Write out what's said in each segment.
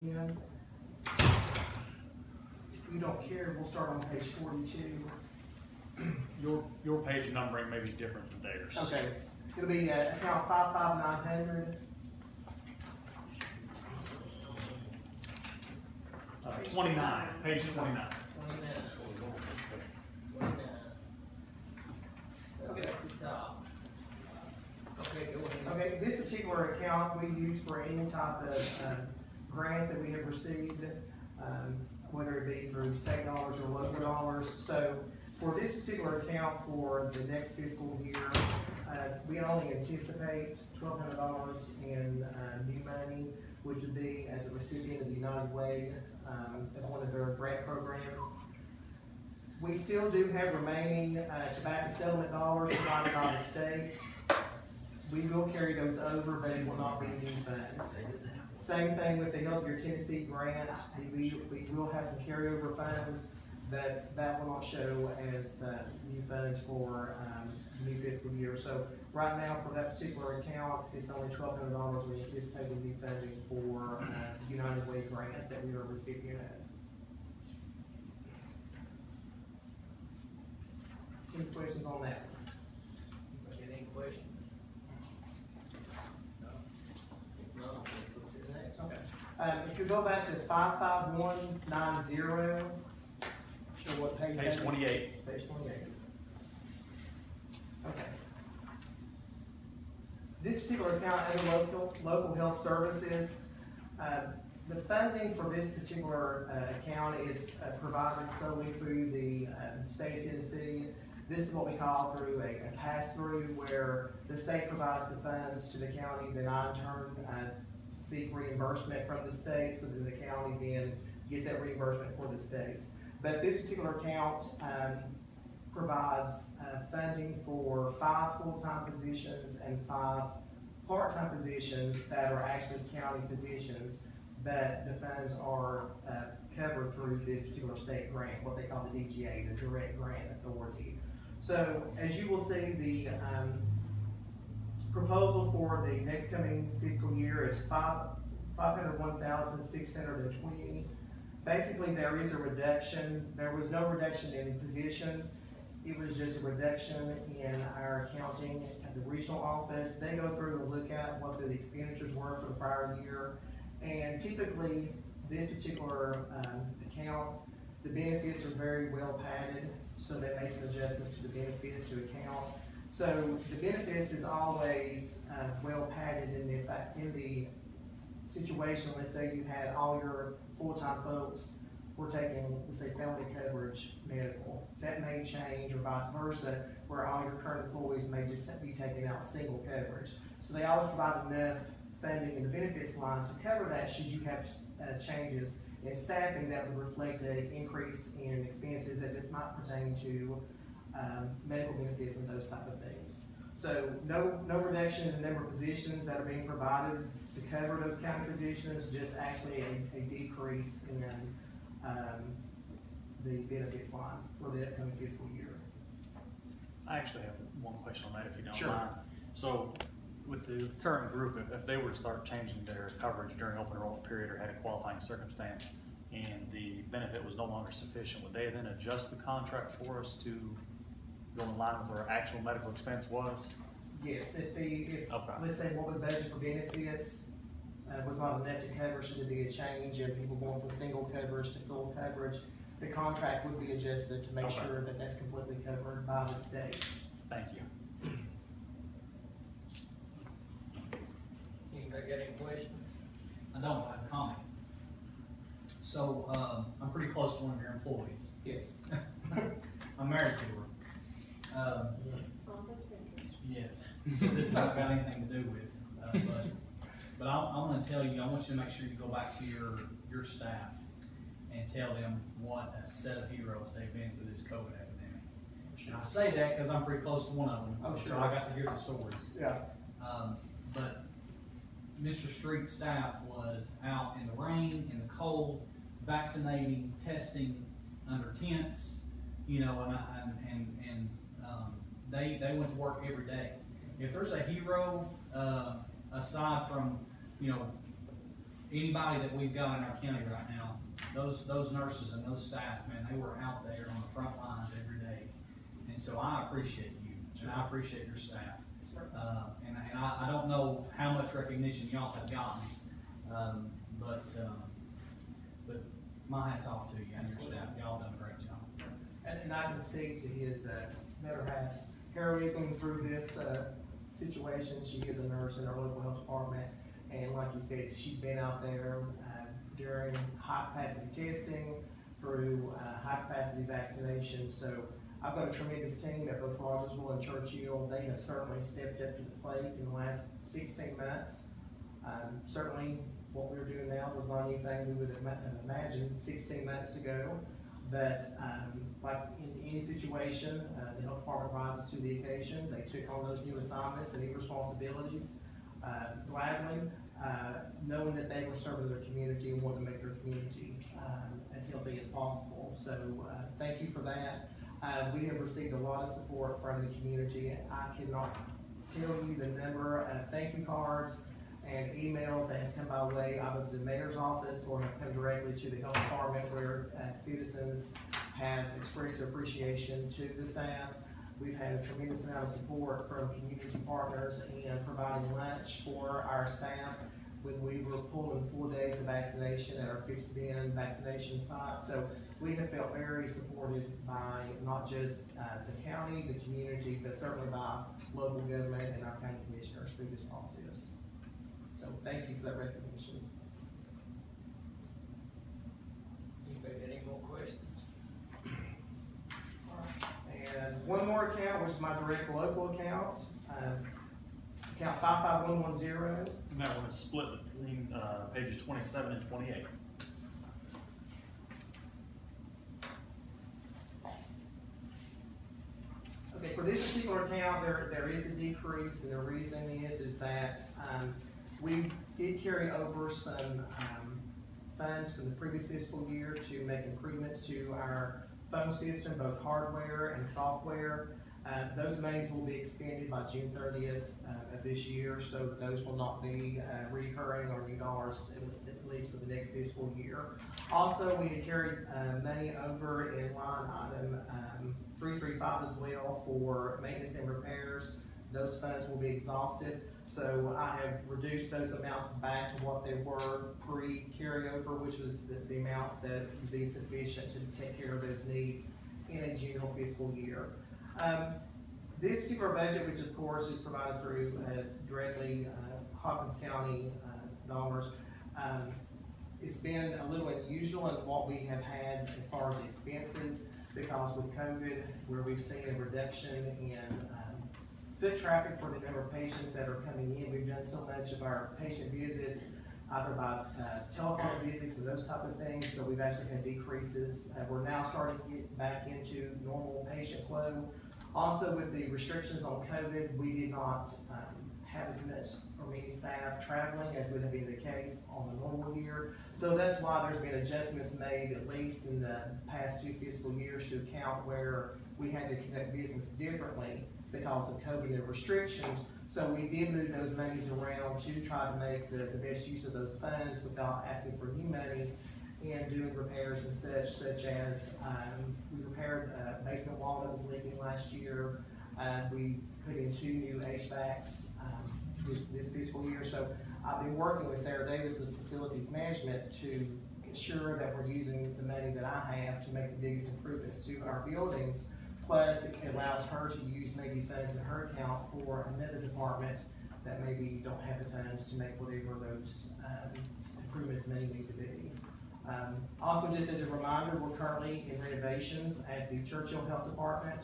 in. If you don't care, we'll start on page 42. Your page numbering may be different than theirs. Okay, it'll be account 55900. 29, page 29. 29. Okay, at the top. Okay, go ahead. Okay, this particular account we use for any type of grants that we have received, whether it be through state dollars or local dollars. So for this particular account for the next fiscal year, we only anticipate $1,200 in new money, which would be as a recipient of the United Way, of one of their grant programs. We still do have remaining tobacco settlement dollars provided by the state. We will carry those over, but it will not be new funds. Same thing with the Healthier Tennessee grant. We will have some carryover funds, but that will not show as new funds for the new fiscal year. So right now, for that particular account, it's only $1,200 we anticipate new funding for the United Way grant that we are a recipient of. Any questions on that? Anybody got any questions? If not, we'll go to the next. Okay. If you go back to 55190, show what page? Page 28. Page 28. Okay. This particular account, A local health services, the funding for this particular account is provided solely through the state of Tennessee. This is what we call through a pass-through, where the state provides the funds to the county, then I in turn seek reimbursement from the state, so that the county then gets that reimbursement for the state. But this particular account provides funding for 5 full-time positions and 5 part-time positions that are actually county positions, but the funds are covered through this particular state grant, what they call the DGA, the Direct Grant Authority. So as you will see, the proposal for the next coming fiscal year is $501,620. Basically, there is a reduction. There was no reduction in positions. It was just a reduction in our accounting at the regional office. They go through and look at what the expenditures were for the prior year. And typically, this particular account, the benefits are very well padded, so they make some adjustments to the benefits to account. So the benefits is always well padded in the situation. Let's say you had all your full-time folks were taking, let's say, family coverage medical. That may change, or vice versa, where all your current employees may just be taking out single coverage. So they always provide enough funding in the benefits line to cover that should you have changes in staffing that would reflect an increase in expenses as it might pertain to medical benefits and those type of things. So no reduction in the number of positions that are being provided to cover those county positions, just actually a decrease in the benefits line for the upcoming fiscal year. I actually have one question on that, if you don't Sure. mind. So with the current group, if they were to start changing their coverage during open enrollment period or had a qualifying circumstance and the benefit was no longer sufficient, would they then adjust the contract for us to go in line with what our actual medical expense was? Yes, if Okay. let's say what we budget for benefits was not enough to cover, should there be a change in people going from single coverage to full coverage, the contract would be adjusted to make Okay. sure that that's completely covered by the state. Thank you. Anybody got any questions? I don't, I have a comment. So, I'm pretty close to one of your employees. Yes. I'm married to her. Yes, so this has not got anything to do with, but I want to tell you, I want you to make sure you go back to your staff and tell them what a set of heroes they've been through this COVID epidemic. And I say that because I'm pretty close to one of them, Oh, so sure. I got to hear the stories. Yeah. But Mr. Street's staff was out in the rain, in the cold, vaccinating, testing under tents, you know, and they went to work every day. If there's a hero, aside from, you know, anybody that we've got in our county right now, those nurses and those staff, man, they were out there on the front lines every day. And so I appreciate you, and I appreciate your staff. And I don't know how much recognition y'all have gotten, but my hat's off to you and your staff. Y'all done a great job. And I can speak to his better half's heroism through this situation. She is a nurse in our local health department, and like you said, she's been out there during high capacity testing, through high capacity vaccination. So I've got a tremendous team at both Rogersville and Churchill. They have certainly stepped up to the plate in the last 16 months. Certainly what we're doing now was not anything we would have imagined 16 months ago. But like in any situation, the health department rises to the occasion. They took on those new assignments and new responsibilities gladly, knowing that they were serving their community and wanting to make their community as healthy as possible. So thank you for that. We have received a lot of support from the community. I cannot tell you the number of thank you cards and emails that have come my way out of the mayor's office or have come directly to the health department, where citizens have expressed their appreciation to the staff. We've had a tremendous amount of support from community partners and providing lunch for our staff when we were pulling 4 days of vaccination at our fixed bin vaccination site. So we have felt very supported by not just the county, the community, but certainly by local government and our county commissioners through this process. So thank you for that recognition. Anybody got any more questions? And one more account, which is my direct local account, account 55110. And that one is split between, pages 27 and 28. Okay, for this particular account, there is a decrease, and the reason is that we did carry over some funds from the previous fiscal year to make improvements to our phone system, both hardware and software. Those monies will be expended by June 30th of this year, so those will not be recurring or new dollars, at least for the next fiscal year. Also, we had carried money over in line item 335 as well for maintenance and repairs. Those funds will be exhausted, so I have reduced those amounts back to what they were pre-carryover, which was the amounts that would be sufficient to take care of those needs in a general fiscal year. This particular budget, which of course is provided through directly Hawkins County dollars, it's been a little unusual in what we have had as far as expenses, because with COVID, where we've seen a reduction in foot traffic for the number of patients that are coming in. We've done so much of our patient visits either by telephone visits and those type of things, so we've actually had decreases. We're now starting to get back into normal patient flow. Also, with the restrictions on COVID, we did not have as much or many staff traveling as would have been the case on a normal year. So that's why there's been adjustments made, at least in the past 2 fiscal years, to account where we had to conduct business differently because of COVID and restrictions. So we did move those monies around to try to make the best use of those funds without asking for new monies, and doing repairs and such as we repaired a basement wall that was leaking last year. We put in 2 new HVACs this fiscal year. So I've been working with Sarah Davis with facilities management to ensure that we're using the money that I have to make the biggest improvements to our buildings. Plus, it allows her to use maybe funds in her account for another department that maybe don't have the funds to make whatever those improvements may need to be. Also, just as a reminder, we're currently in renovations at the Churchill Health Department.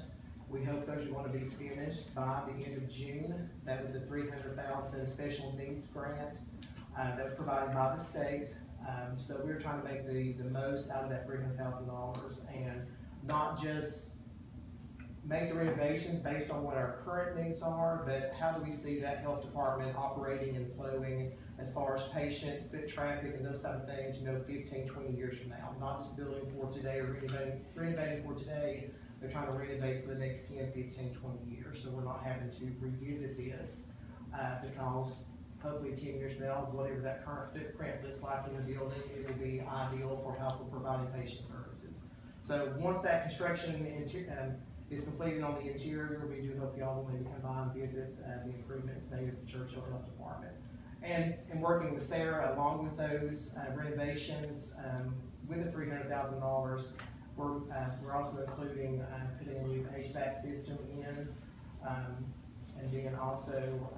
We hope those are going to be finished by the end of June. That was a $300,000 special needs grant that was provided by the state. So we're trying to make the most out of that $300,000 and not just make the renovations based on what our current needs are, but how do we see that health department operating and flowing as far as patient, foot traffic, and those type of things, 15, 20 years from now. Not just building for today or renovating for today, they're trying to renovate for the next 10, 15, 20 years. So we're not having to revisit this because hopefully 10 years from now, whatever that current footprint looks like in the building, it will be ideal for how we're providing patient services. So once that construction is completed on the interior, we do hope y'all will maybe come by and visit the improvements needed for Churchill Health Department. And working with Sarah along with those renovations, with the $300,000, we're also including putting a new HVAC system in, and then also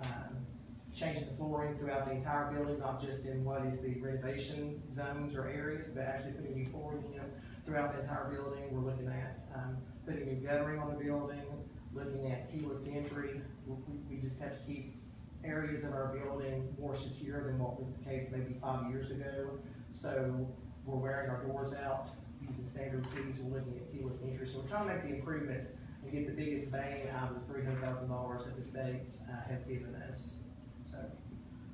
changing the flooring throughout the entire building, not just in what is the renovation zones or areas, but actually putting new flooring in throughout the entire building. We're looking at putting new guttering on the building, looking at keyless entry. We just have to keep areas of our building more secure than what was the case maybe 5 years ago. So we're wearing our doors out, using standard keys, we're looking at keyless entry. So we're trying to make the improvements and get the biggest bang out of the $300,000 that the state has given us.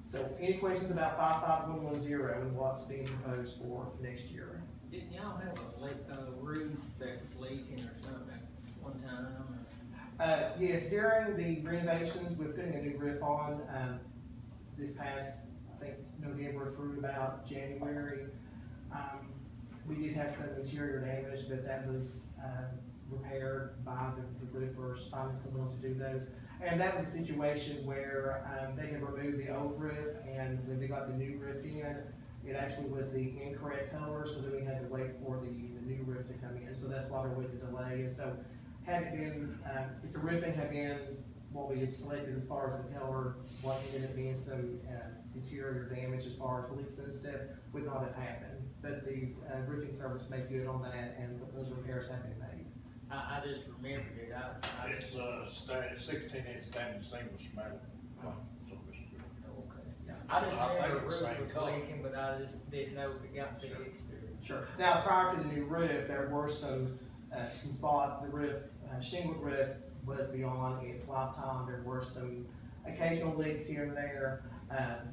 So any questions about 55110 and what's being proposed for next year? Didn't y'all have a roof that was leaking or something at one time? Yes, during the renovations, we're putting a new roof on, this past, I think, November through about January. We did have some interior damage, but that was, repaired by the roofers, finding someone to do those. And that was a situation where, they had removed the old roof, and when they got the new roof in, it actually was the incorrect color, so then we had to wait for the new roof to come in, so that's why there was a delay. And so, had it been, if the roofing had been what we had selected as far as the color, what ended up being some interior damage as far as leaks and stuff, would not have happened. But the roofing service made good on that, and those repairs have been made. I just remembered it, It's 16-inch standing seamless metal. So it's good. okay. I just I think remember the it's roof same was color. leaking, but I just didn't know if it got fixed or. Sure. Now, prior to the new roof, there were some spots, the roof, shingled roof was beyond its lifetime. There were some occasional leaks here and there,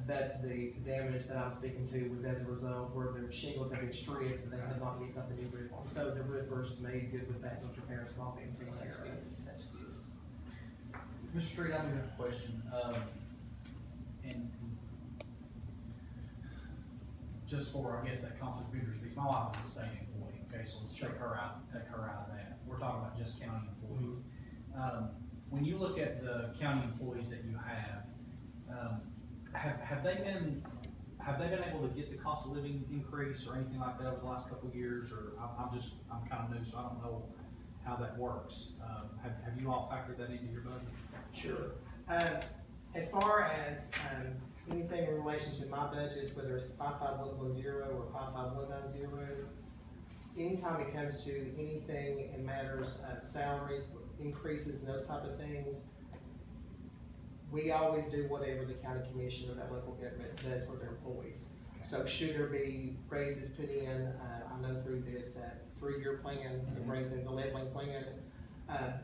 but the damage that I'm speaking to was as a result where the shingles had been stripped and they had not yet got the new roof on. So the roofers made good with that, those repairs have all been taken care of. That's good. Mr. Street, I have a question, and just for, I guess, that conflict of interest piece, my wife is a state employee, okay, so let's take her out of that. We're talking about just county employees. When you look at the county employees that you have they been able to get the cost of living increase or anything like that over the last couple of years, or I'm kind of new, so I don't know how that works. Have you all factored that into your budget? Sure. As far as anything in relation to my budgets, whether it's 55110 or 55190, anytime it comes to anything in matters of salaries, increases, and those type of things, we always do whatever the county commission or that local government does for their employees. So should there be raises put in, I know through this 3-year plan, of raising the leveling plan,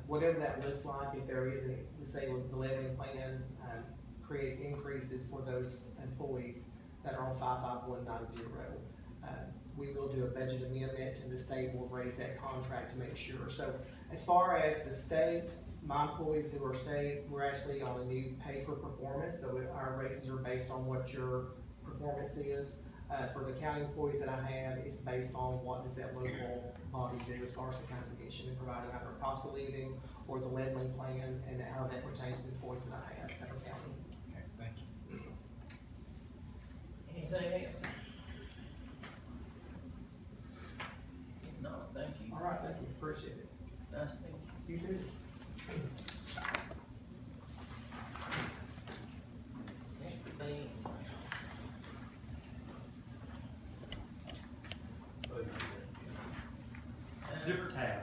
whatever that looks like, if there is let's say the leveling plan creates increases for those employees that are on 55190, we will do a budget amendment and the state will raise that contract to make sure. So as far as the state, my employees who are state, we're actually on a new pay for performance, so our raises are based on what your performance is. For the county employees that I have, it's based on what does that local body do as far as the county commission and providing either a cost of living or the leveling plan and how that pertains to the employees that I have at our county. Okay, thank you. Anything else? If not, thank you. All right, thank you, appreciate it. Nice to meet you. You too. Mr. Dean. Different tab.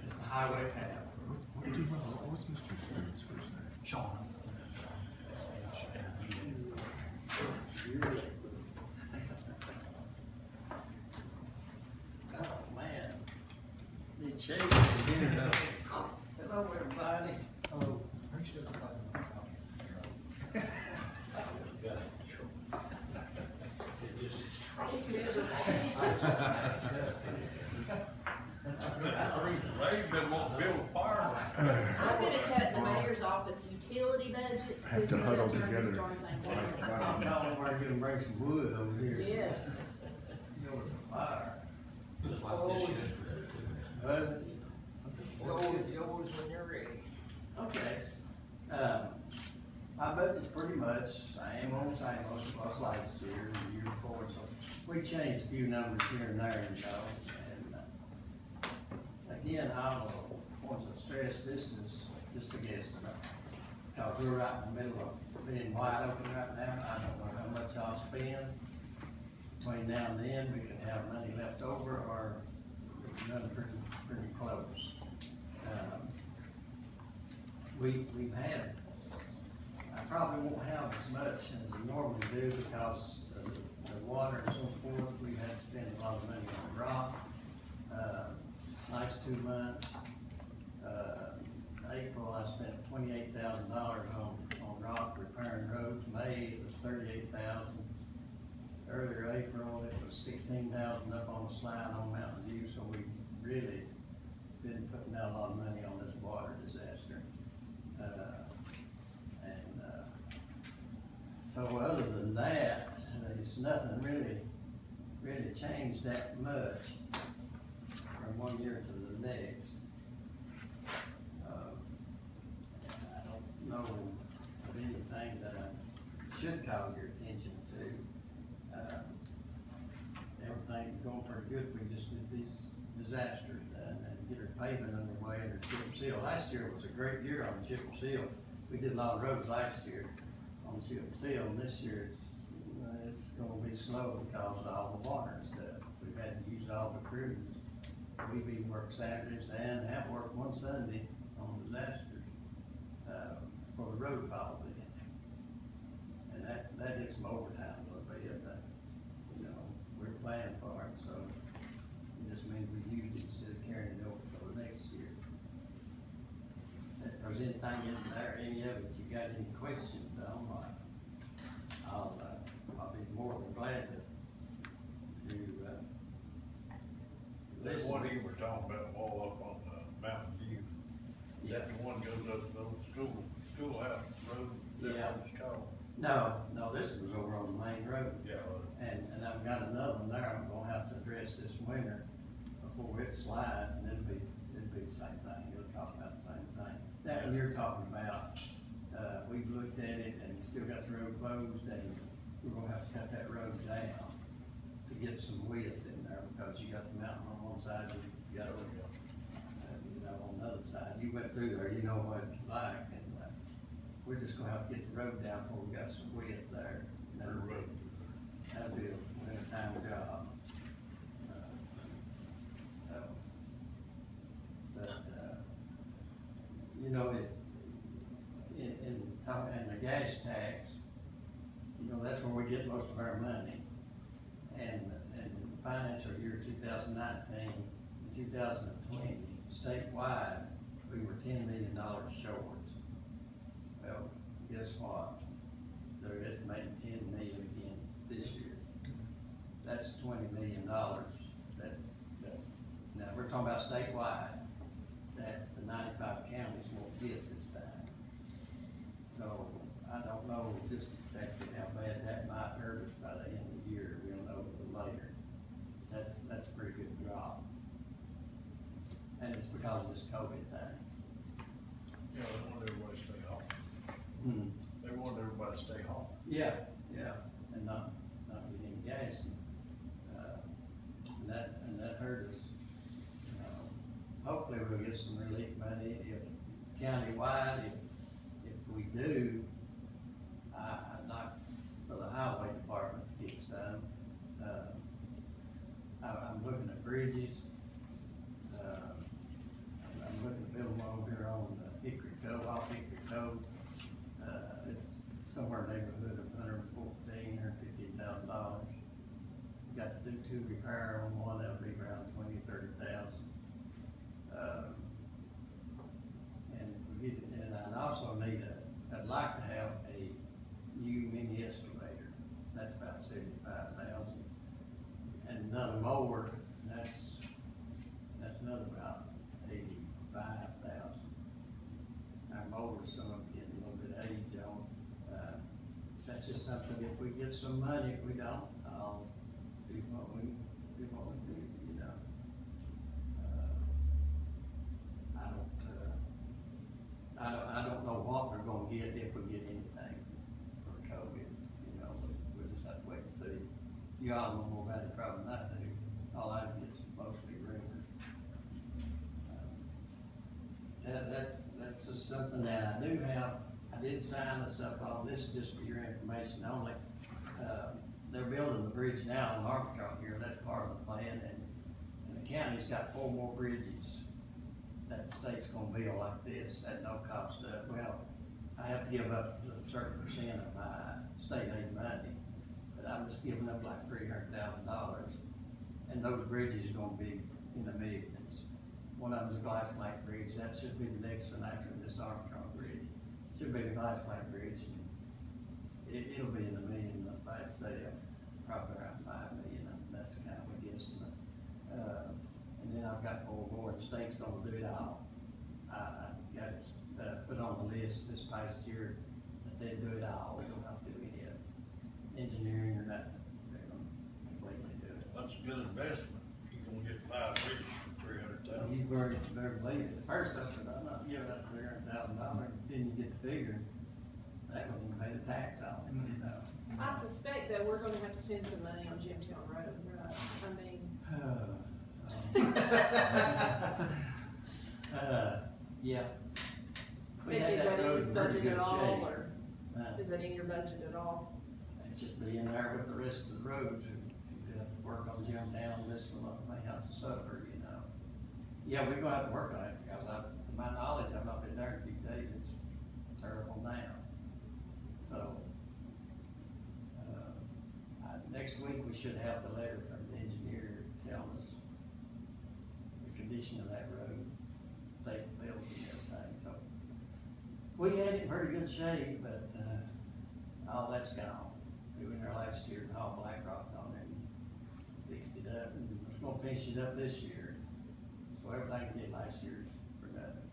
It's the highway tab. What's Mr. Street's first name? Sean. Oh, man. Need shades again, though. Hello, everybody. Hello. They've been wanting to build a fire. I'm gonna cut the mayor's office utility budget. Have This to is huddle gonna turn this together. darn thing down. get them bring some wood over here. Yes. You know, it's a fire. Just like this yesterday too. But, Yours when you're ready. okay, my budget's pretty much same old, what's last year, and the year before, so we changed a few numbers here and there, you know, and, again, I want to stress this is just a guesstimate. Cause we're right in the middle of being wide open right now, I don't know how much I'll spend. Between now and then, we could have money left over, or none pretty close. We've had, I probably won't have as much as we normally do because of the water and so forth. We've had to spend a lot of money on rock. Last 2 months, April, I spent $28,000 on rock repairing roads. May, it was $38,000. Earlier April, it was $16,000 up on the slide on Mountain View, so we really been putting out a lot of money on this water disaster. So other than that, there's nothing really changed that much from one year to the next. I don't know of anything that I should call your attention to. Everything's going pretty good. We just did these disasters done and get our pavement underway and our chip and seal. Last year was a great year on chip and seal. We did a lot of roads last year on chip and seal, and this year it's gonna be slow because of all the water and stuff. We've had to use all the crews. We've even worked Saturdays and have worked one Sunday on disasters, for the road falls in. And that hits some overtime a little bit, but, you know, we're planning for it, so it just means we use it instead of carrying it over for the next year. If there's anything in there, any of it, you got any questions on, I'll be more than glad to That listen. one you were talking about, all up on Mountain View, Yeah. that the one goes up to the old schoolhouse road, is that Yeah. what it's called? No, this was over on the main road. Yeah, And I've got another one there I'm gonna have to address this winter before it slides, and it'll be the same thing, it'll talk about the same thing. That one you're talking about, we've looked at it and still got the road closed, and we're gonna have to cut that road down to get some width in there, because you got the mountain on one side, you got, you know, on the other side. You went through there, you know what it's like, and, we're just gonna have to get the road down before we got some width there. And Her road. That'll be a winter-time job. You know, in the gas tax, you know, that's where we get most of our money. And financial year 2019, 2020, statewide, we were $10 million short. Well, guess what? They're estimating 10 million again this year. That's $20 million now we're talking about statewide, that the 95 counties won't get this time. So I don't know just exactly how bad that might hurt us by the end of the year. We'll know a little later. That's a pretty good drop. And it's because of this COVID thing. yeah, they want everybody to stay home. They want everybody to stay home. Yeah, and not get any gas, and that hurt us. Hopefully we'll get some relief money if countywide, if we do, I'd like for the highway department to get some. I'm looking at bridges, I'm looking at building one over here on Hickory Cove, off Hickory Cove. It's somewhere in the neighborhood of $115,000. Got to do 2 repair on one, that'll be around 20,000-30,000. And I also I'd like to have a new mini excavator, that's about 75,000. And another mower, that's another about 85,000. Our mowers, some of them getting a little bit of age on, that's that's just something, if we get some money, if we don't, I'll do what we do, you know. I don't know what we're gonna get, if we get anything for COVID, you know, we'll just have to wait and see. You all know more about it probably than I do, all I get is mostly rumors. That's just something that I do have, I did sign this up on, this is just for your information only. They're building the bridge now in Armstrong here, that's part of the plan, and the county's got 4 more bridges that the state's gonna build like this at no cost. Well, I have to give up a certain percent of my state aid money, but I'm just giving up like $300,000. And those bridges are gonna be in the millions. One of them's a glass plank bridge, that should be the next one after this Armstrong Bridge. Should be the glass plank bridge, and it'll be in the million by itself, probably around 5 million, that's kind of a guesstimate. And then I've got 4 more, the state's gonna do it all. I got it, put on the list this past year that they do it all, we don't have to do any engineering or nothing, they're gonna completely do it. That's a good investment, you're gonna get 5 bridges for $300,000. You better believe it. At first I said, I'm not giving up $300,000, then you get the figure, that wouldn't even pay the tax on it, you know. I suspect that we're gonna have to spend some money on Jimtown Road, right? I mean, yeah. We and had is that in road this in pretty budget good at all, shape. or is that in your budget at all? It should be in there with the rest of the roads, if you have to work on Jimtown, this one may have to suffer, you know. Yeah, we're gonna have to work on it, because to my knowledge, I've not been there in a few days, it's terrible now. So, next week, we should have the letter from the engineer telling us the condition of that road, state building and everything, so. We had it in pretty good shape, but, all that's gone. We went there last year and hauled black rock on it and fixed it up, and we're gonna finish it up this year. So everything we did last year is for nothing.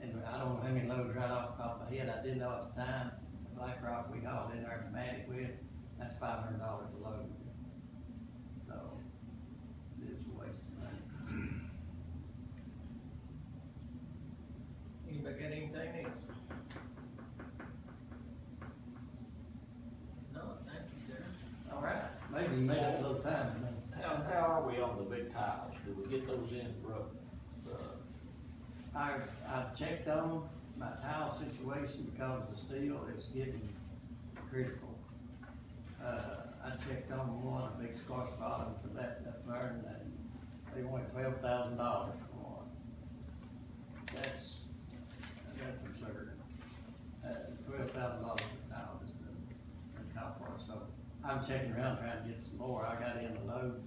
And I don't know how many loads right off the top of my head, I didn't know at the time, the black rock we hauled in there dramatic with, that's $500 a load. So, it's a waste of money. Anybody got anything else? No, thank you, sir. All right, maybe you made up a little time. How are we on the big tiles? Do we get those in for, I've checked on my tile situation because the steel is getting critical. I checked on one, a big squash bottom for that burn, and they wanted $12,000 for one. That's absurd. $12,000 for tile is the top part, so I'm checking around trying to get some more. I got in the load,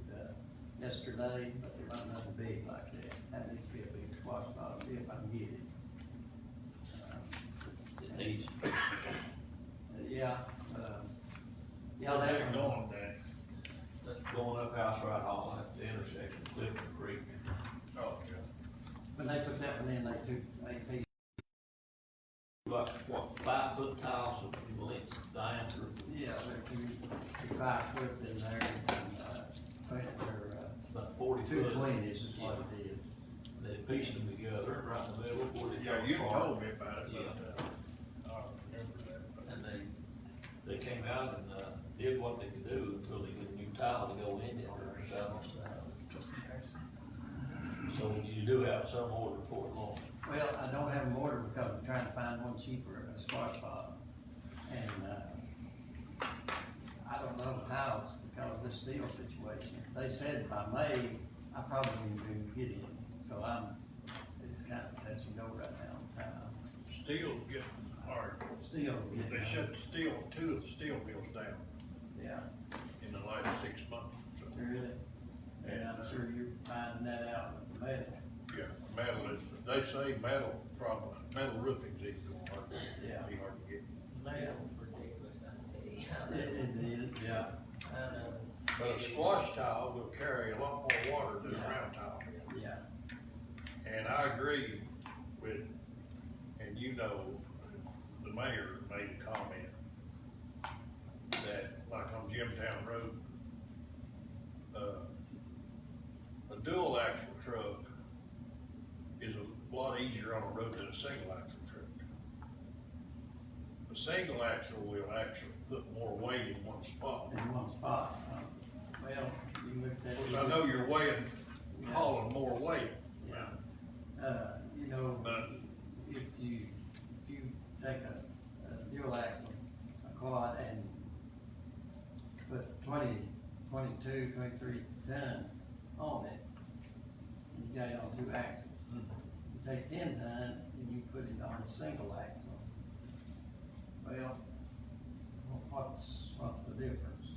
yesterday, but there wasn't nothing big like that. That needs to be a big squash bottom if I can get it. it needs, Yeah, yeah, Where's that that one. going, Danny? going up House Right Hall at the intersection of Clifton Creek? Oh, yeah. When they put that one in, they took 8 feet. About, what, 5-foot tiles of length diameter? Yeah, they're 5 foot in there, and, they're, About 40 2 foot. twenties is what it is. They pieced them together right in the middle before they Yeah, come you apart. told me about it, Yeah. but, I don't remember that. And they came out and, did what they could do until they get a new tile to go in it or something. Just in case. So you do have some order for it, Lord. Well, I don't have them ordered because I'm trying to find one cheaper, a squash bottom. And, I don't know how it's because of this steel situation. They said by May, I probably wouldn't get in, so it's kind of touch and go right now on time. Steel's getting hard. Steel's getting. They shut the steel, 2 of the steel mills down Yeah, in the last 6 months or so. really. And I'm sure you're finding that out with the metal. Yeah, metal is, they say metal roofing's even hard. Yeah. Be hard to get. Metal's ridiculous, I tell you. It is, yeah. I know. But a squash tile will carry a lot more water than a round tile. Yeah. And I agree with, and you know, the mayor made a comment that, like on Jimtown Road, a dual axle truck is a lot easier on a road than a single axle truck. A single axle will actually put more weight in one spot. In one spot. Well, you looked at. Of course, I know you're weighing, hauling more weight. Yeah. You know, But if you take a dual axle, a quad, and put 22, 23 ton on it, and you got it on 2 axles. You take 10 ton and you put it on a single axle. Well, what's the difference?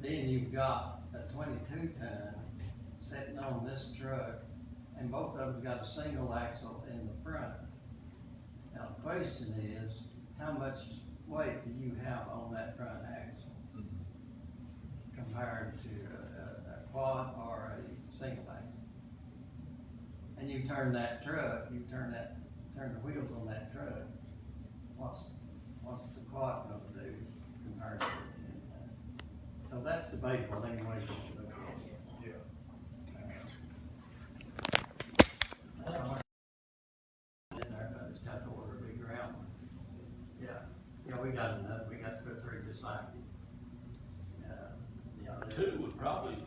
Then you've got a 22 ton sitting on this truck, and both of them got a single axle in the front. Now, the question is, how much weight do you have on that front axle compared to a quad or a single axle? And you turn that truck, turn the wheels on that truck, what's the quad gonna do compared to it? So that's debatable anyway you should look at it. yeah. In there, but it's got to order a big round one. Yeah, we got enough, we got 2 or 3 just like it. Yeah, Two would probably,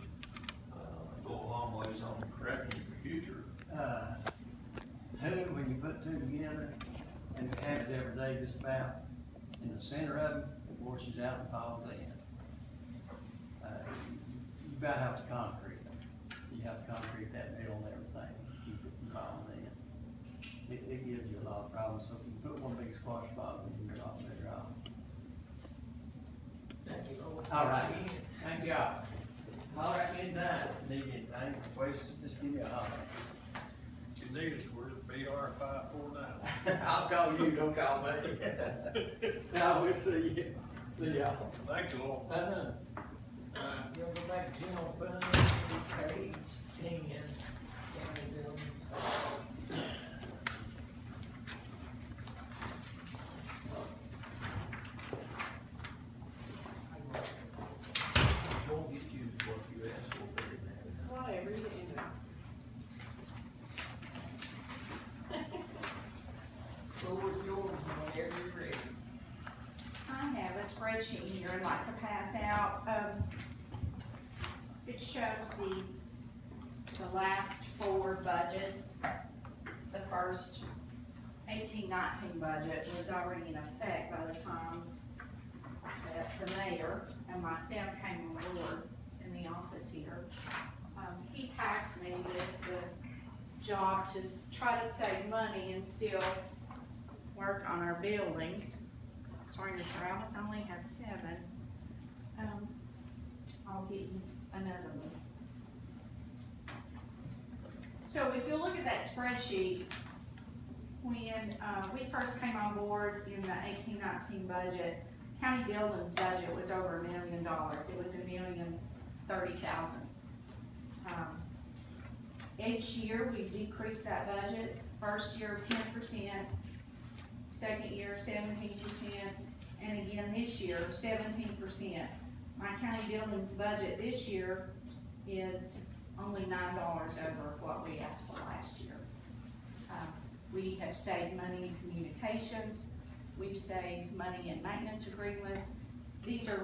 go a long ways on correcting the future. 2, when you put 2 together, and you have it every day just about, in the center of them, it washes out and falls in. You about have to concrete them. You have to concrete that middle and everything, keep it from falling in. It gives you a lot of problems, so if you put one big squash bottom in, you're a lot better off. Thank you, Lord. All right, thank y'all. Holler at me anytime, need anything, questions, just give me a holler. If you need us, we're BR 549. I'll call you, don't call me. No, we'll see you. See y'all. Thank you, Lord. You'll go back to general fund, page 10, county building. Won't get you what you asked for, but it matters. Whatever, you can do Floor is yours, whenever you're ready. I have a spreadsheet here I'd like to pass out. It shows the last 4 budgets. The first 18-19 budget was already in effect by the time that the mayor and myself came on board in the office here. He tasked me with the job to try to save money and still work on our buildings. Sorry, Mr. Ramos, I only have 7. I'll get you another one. So if you look at that spreadsheet, when we first came on board in the 18-19 budget, county buildings budget was over $1 million. It was $1,030,000. Each year we decreased that budget. First year 10%, second year 17%, and again this year 17%. My county buildings budget this year is only $9 over what we asked for last year. We have saved money in communications. We've saved money in maintenance agreements. These are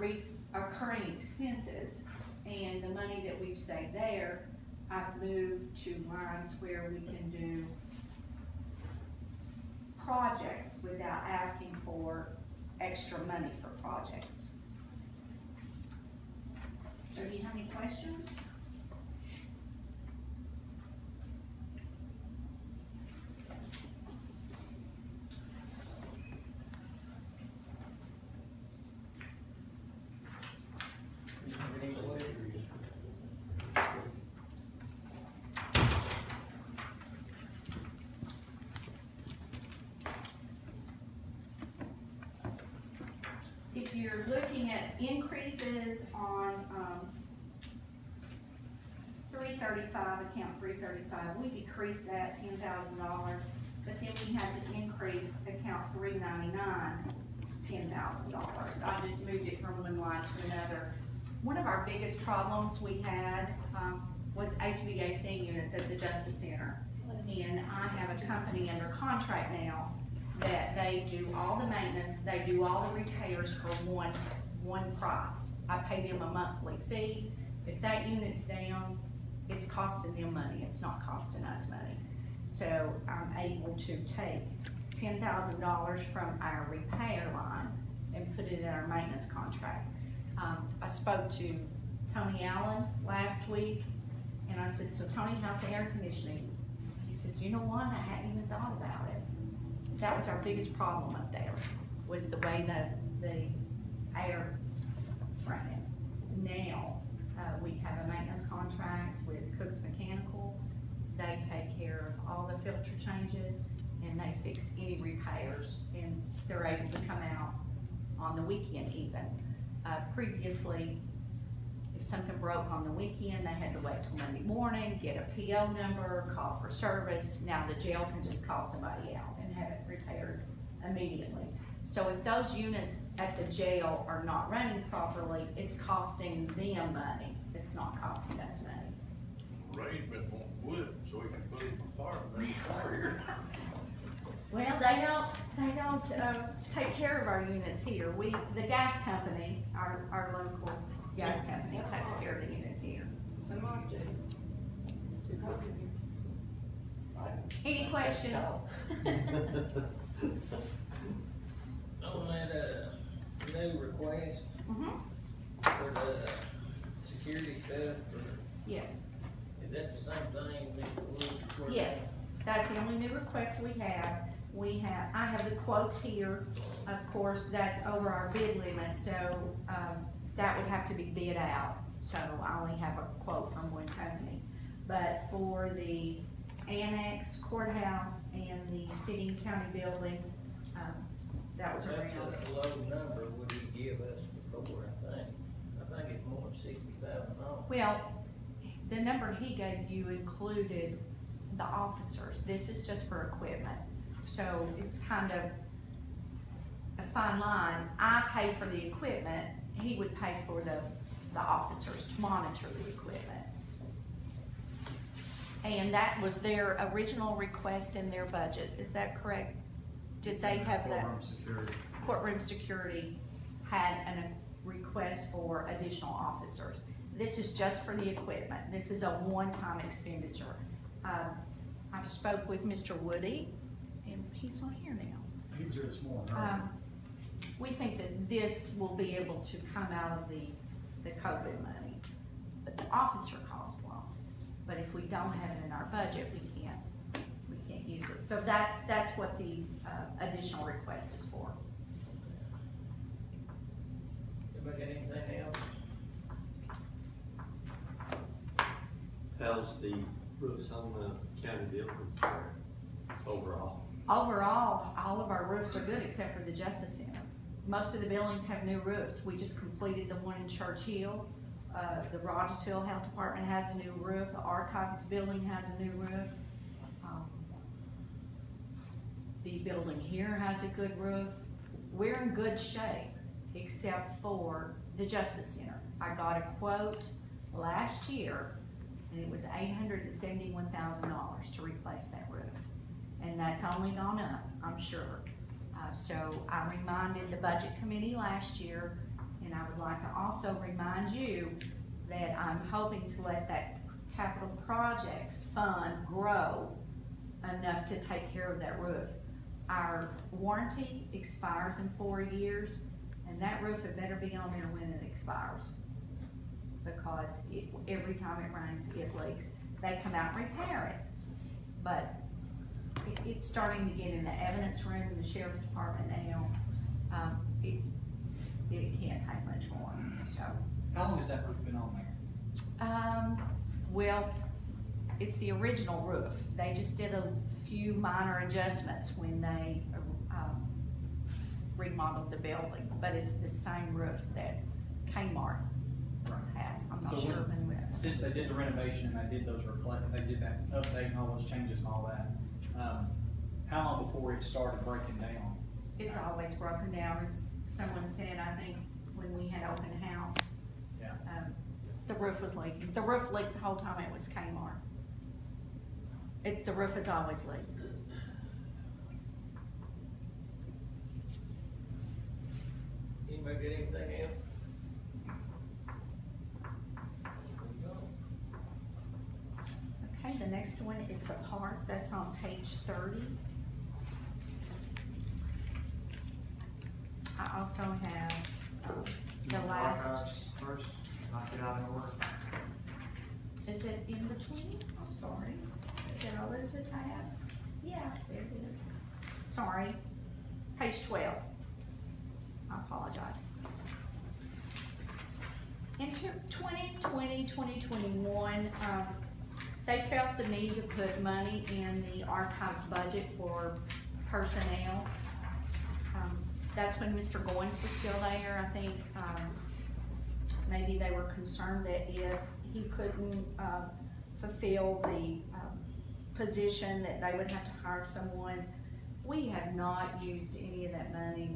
recurring expenses, and the money that we've saved there, I've moved to lines where we can do projects without asking for extra money for projects. So do you have any questions? Any questions? If you're looking at increases on, 335, account 335, we decreased that $10,000, but then we had to increase account 399 $10,000. I just moved it from one line to another. One of our biggest problems we had, was HVAC units at the Justice Center. And I have a company under contract now that they do all the maintenance, they do all the repairs for one price. I pay them a monthly fee. If that unit's down, it's costing them money, it's not costing us money. So I'm able to take $10,000 from our repair line and put it in our maintenance contract. I spoke to Tony Allen last week, and I said, so Tony, how's the air conditioning? He said, you know what, I hadn't even thought about it. That was our biggest problem up there, was the way that the air ran. Now, we have a maintenance contract with Cook's Mechanical. They take care of all the filter changes, and they fix any repairs, and they're able to come out on the weekend even. Previously, if something broke on the weekend, they had to wait till Monday morning, get a PO number, call for service. Now the jail can just call somebody out and have it repaired immediately. So if those units at the jail are not running properly, it's costing them money. It's not costing us money. Ray's been wanting wood, so we can put it in the fire, make a fire here. Well, they don't take care of our units here. The gas company, our local gas company takes care of the units here. They might do. To go in here. Any questions? On that, new request Mhm. for the security stuff, Yes, is that the same thing Mr. Woods reported? yes. That's the only new request we have. I have the quotes here. Of course, that's over our bid limit, so, that would have to be bid out. So I only have a quote from one company. But for the annex courthouse and the city and county building, that was That's around. a low number, what he give us before, I think it's more than $60,000. Well, the number he gave you included the officers. This is just for equipment. So it's kind of a fine line. I pay for the equipment, he would pay for the officers to monitor the equipment. And that was their original request in their budget, is that correct? Did they have that? Courtroom security. Courtroom security had a request for additional officers. This is just for the equipment. This is a one-time expenditure. I spoke with Mr. Woody, and he's not here now. He was here this morning, right? We think that this will be able to come out of the COVID money, but the officer cost won't. But if we don't have it in our budget, we can't use it. So that's what the additional request is for. Anybody got anything else? How's the roofs on the county buildings there overall? Overall, all of our roofs are good except for the Justice Center. Most of the buildings have new roofs. We just completed the one in Churchill. The Rogersville Health Department has a new roof. The Archives building has a new roof. The building here has a good roof. We're in good shape except for the Justice Center. I got a quote last year and it was $871,000 to replace that roof. And that's only gone up, I'm sure. So I reminded the budget committee last year, and I would like to also remind you that I'm hoping to let that capital projects fund grow enough to take care of that roof. Our warranty expires in 4 years, and that roof had better be on there when it expires. Because every time it rains, it leaks. They come out and repair it. But it's starting to get in the evidence room in the sheriff's department now. It can't take much more, so. How long has that roof been on there? Well, it's the original roof. They just did a few minor adjustments when they remodeled the building, but it's the same roof that Kmart had. I'm not So sure when- when. Since they did the renovation and they did they did that update and all those changes and all that, how long before it started breaking down? It's always broken down, as someone said, I think, when we had open house. Yeah. The roof was leaking. The roof leaked the whole time it was Kmart. The roof has always leaked. Anybody get anything else? There you go. Okay, the next one is the park, that's on page 30. I also have, the last, Archives first, knock it out of order. is it in between? I'm sorry. Did I lose a tab? Yeah, there it is. Sorry, page 12. I apologize. In 2020, 2021, they felt the need to put money in the archives budget for personnel. That's when Mr. Goins was still there. I think, maybe they were concerned that if he couldn't, fulfill the, position, that they would have to hire someone. We have not used any of that money.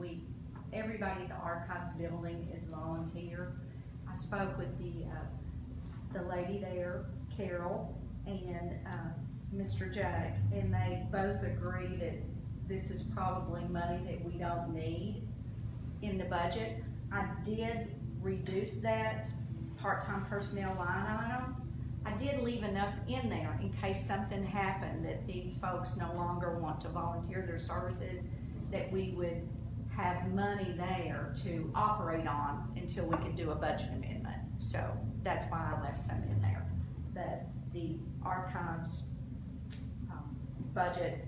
Everybody at the archives building is volunteer. I spoke with the lady there, Carol, and, Mr. Jack, and they both agree that this is probably money that we don't need in the budget. I did reduce that part-time personnel line item. I did leave enough in there in case something happened that these folks no longer want to volunteer their services, that we would have money there to operate on until we could do a budget amendment. So that's why I left some in there. The archives budget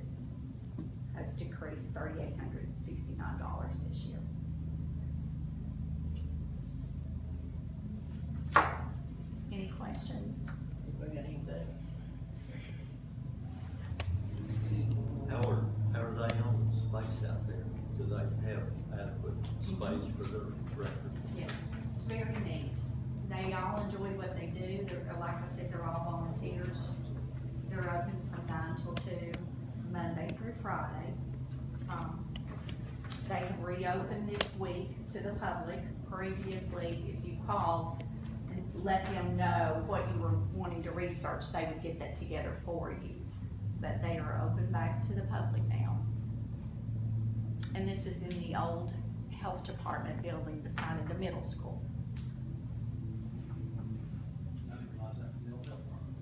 has decreased $3,869 this year. Any questions? Anybody got anything? How are they on space out there? Do they have adequate space for their records? Yes, it's very neat. They all enjoy what they do. They're, like I said, they're all volunteers. They're open from 9 till 2, Monday through Friday. They have reopened this week to the public. Previously, if you called and let them know what you were wanting to research, they would get that together for you. But they are open back to the public now. And this is in the old health department building beside the middle school. I didn't realize that from the old health department.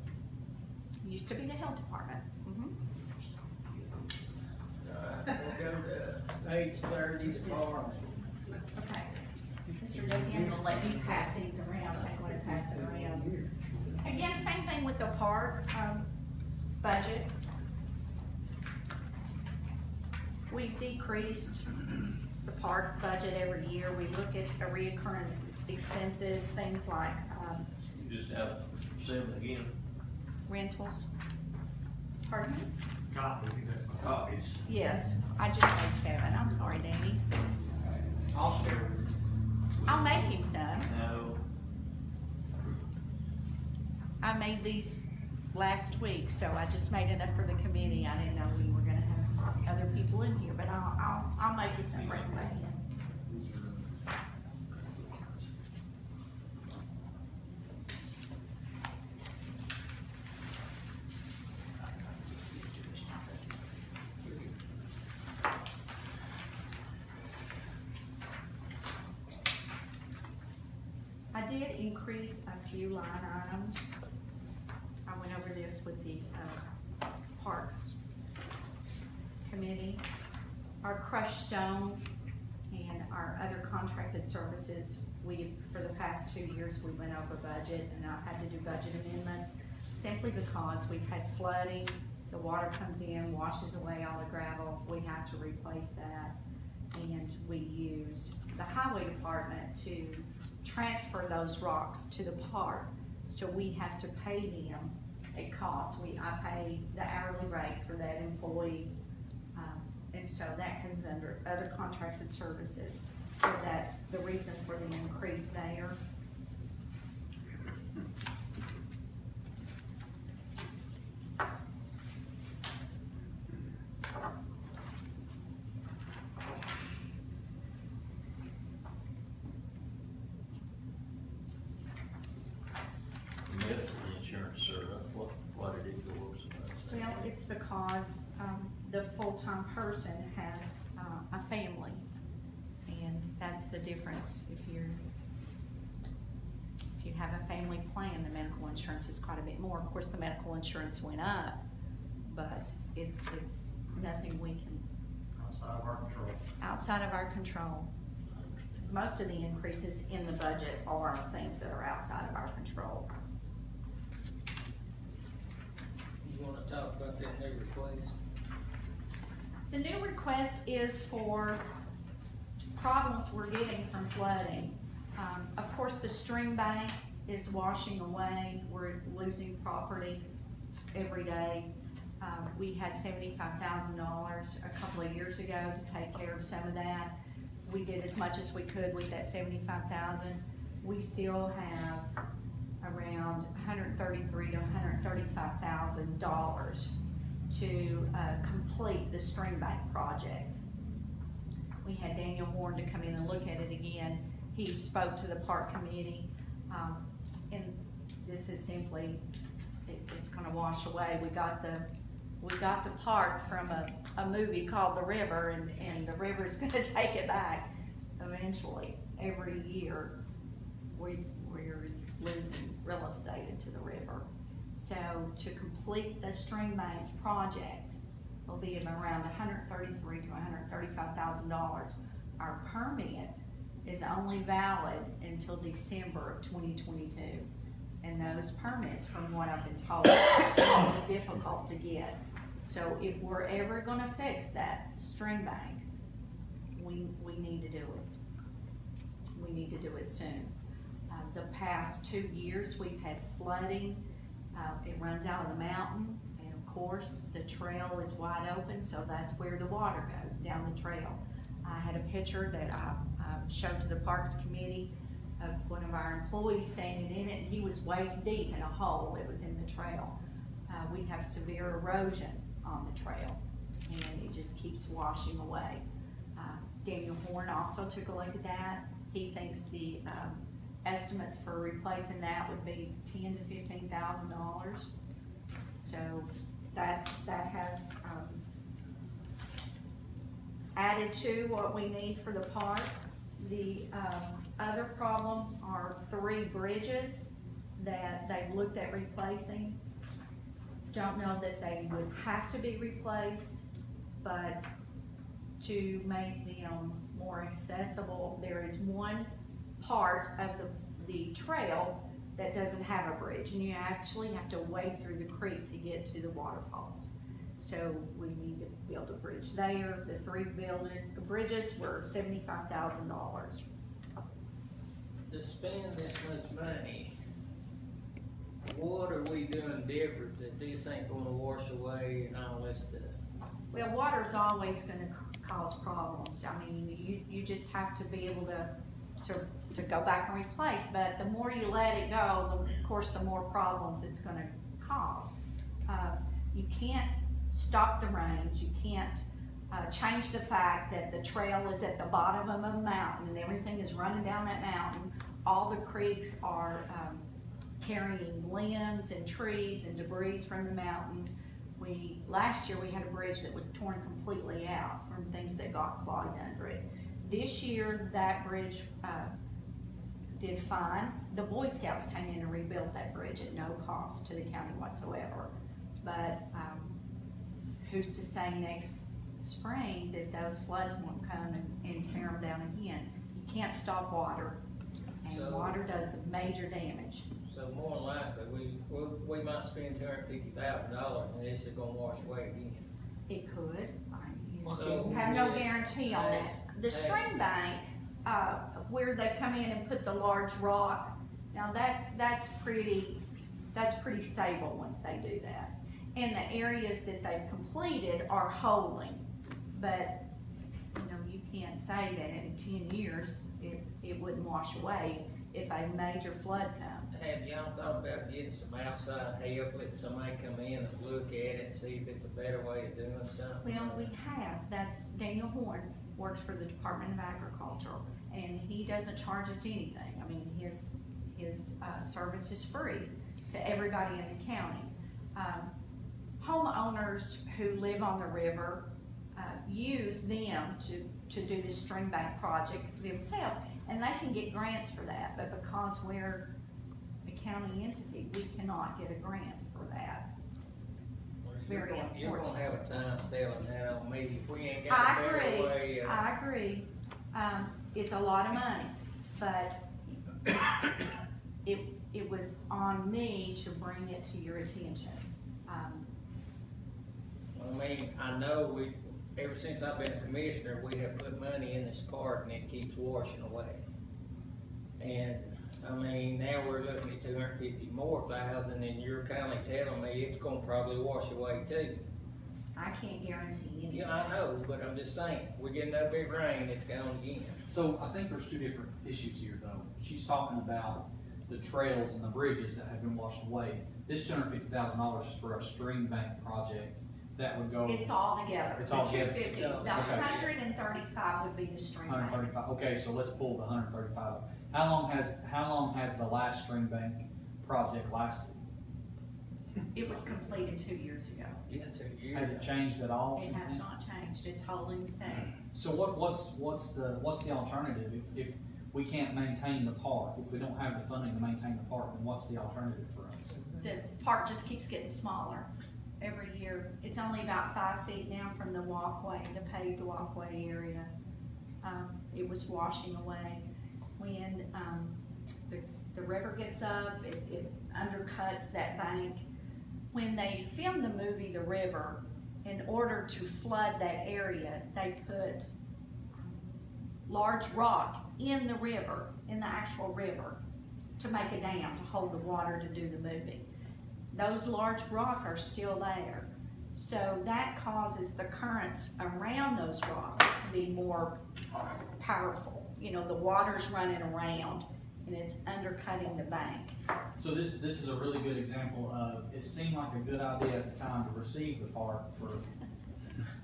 Used to be the health department. We'll go to page 30, farms. Okay. Mr. Desi, I'm gonna let you pass these around. I'm gonna pass it around. Again, same thing with the park, budget. We've decreased the parks budget every year. We look at a reoccurring expenses, things like, You just have 7 again. rentals. Pardon me? Copies, he's asking for copies. Yes, I just made 7. I'm sorry, Danny. I'll share with you. I'll make him some. No. I made these last week, so I just made enough for the committee. I didn't know we were gonna have other people in here, but I'll make you some right away. I did increase a few line items. I went over this with the Parks Committee. Our crushed stone and our other contracted services, for the past 2 years, we went over budget, and I had to do budget amendments simply because we've had flooding, the water comes in, washes away all the gravel, we have to replace that. And we use the highway department to transfer those rocks to the park. So we have to pay them a cost. I pay the hourly rate for that employee. And so that comes under other contracted services. So that's the reason for the increase there. Why did it go up so much? Well, it's because, the full-time person has, a family, and that's the difference. If you have a family plan, the medical insurance is quite a bit more. Of course, the medical insurance went up, but it's nothing we can, Outside of our control. outside of our control. Most of the increases in the budget are things that are outside of our control. You wanna talk about that new request? The new request is for problems we're getting from flooding. Of course, the stream bank is washing away, we're losing property every day. We had $75,000 a couple of years ago to take care of some of that. We did as much as we could with that $75,000. We still have around $133,000 to $135,000 to complete the stream bank project. We had Daniel Horn to come in and look at it again. He spoke to the park committee, and this is simply, it's gonna wash away. We got the park from a movie called The River, and the river's gonna take it back eventually. Every year, we're losing real estate into the river. So to complete the stream bank project will be around $133,000 to $135,000. Our permit is only valid until December of 2022. And those permits, from what I've been told, are difficult to get. So if we're ever gonna fix that stream bank, we need to do it. We need to do it soon. The past 2 years, we've had flooding. It runs out of the mountain, and of course, the trail is wide open, so that's where the water goes, down the trail. I had a picture that I showed to the Parks Committee of one of our employees standing in it, and he was waist deep in a hole that was in the trail. We have severe erosion on the trail, and it just keeps washing away. Daniel Horn also took a look at that. He thinks the estimates for replacing that would be $10,000 to $15,000. So that has added to what we need for the park. The other problem are 3 bridges that they've looked at replacing. Don't know that they would have to be replaced, but to make them more accessible, there is one part of the trail that doesn't have a bridge, and you actually have to wade through the creek to get to the waterfalls. So we need to build a bridge there. The 3 bridges were $75,000. To spend this much money, what are we doing different that this ain't gonna wash away and all this stuff? Well, water's always gonna cause problems. I mean, you just have to be able to go back and replace, but the more you let it go, of course, the more problems it's gonna cause. You can't stop the rains, you can't change the fact that the trail is at the bottom of a mountain and everything is running down that mountain. All the creeks are carrying limbs and trees and debris from the mountain. Last year we had a bridge that was torn completely out from things that got clogged under it. This year that bridge did fine. The Boy Scouts came in and rebuilt that bridge at no cost to the county whatsoever. But who's to say next spring that those floods won't come and tear them down again? You can't stop water, and water does major damage. So more than likely, we might spend $250,000 and this is gonna wash away again. It could. So, You have no guarantee on that. The stream bank, where they come in and put the large rock, now that's pretty stable once they do that. And the areas that they've completed are holding, but you can't say that in 10 years it wouldn't wash away if a major flood comes. Have y'all thought about getting some outside help, let somebody come in and look at it and see if it's a better way of doing something? Well, we have. That's Daniel Horn, works for the Department of Agriculture, and he doesn't charge us anything. I mean, his service is free to everybody in the county. homeowners who live on the river, use them to do this stream bank project themselves. And they can get grants for that, but because we're a county entity, we cannot get a grant for that. It's very You're gonna unfortunate. have a time selling that on me if we ain't got I a better agree, way. I agree. It's a lot of money, but it was on me to bring it to your attention. I mean, I know ever since I've been a commissioner, we have put money in this park and it keeps washing away. And, I mean, now we're looking at 250 more thousand and you're kinda telling me it's gonna probably wash away too. I can't guarantee anything. Yeah, I know, but I'm just saying, we're getting that big rain, it's gone again. So I think there's two different issues here though. She's talking about the trails and the bridges that have been washed away. This $250,000 is for a stream bank project that would go. It's all together. It's all together. The 250, the Okay. 135 would be the stream bank. 135, okay, so let's pull the 135. How long has the last stream bank project lasted? It was completed 2 years ago. Yeah, 2 years. Has it changed at all It since has then? not changed, it's holding steady. So what's the alternative? If we can't maintain the park, if we don't have the funding to maintain the park, then what's the alternative for us? The park just keeps getting smaller every year. It's only about 5 feet now from the walkway, the paved walkway area. It was washing away. When, the river gets up, it undercuts that bank. When they filmed the movie The River, in order to flood that area, they put large rock in the river, in the actual river, to make a dam to hold the water to do the movie. Those large rock are still there. So that causes the currents around those rocks to be more powerful. You know, the water's running around and it's undercutting the bank. So this is a really good example of, it seemed like a good idea at the time to receive the park for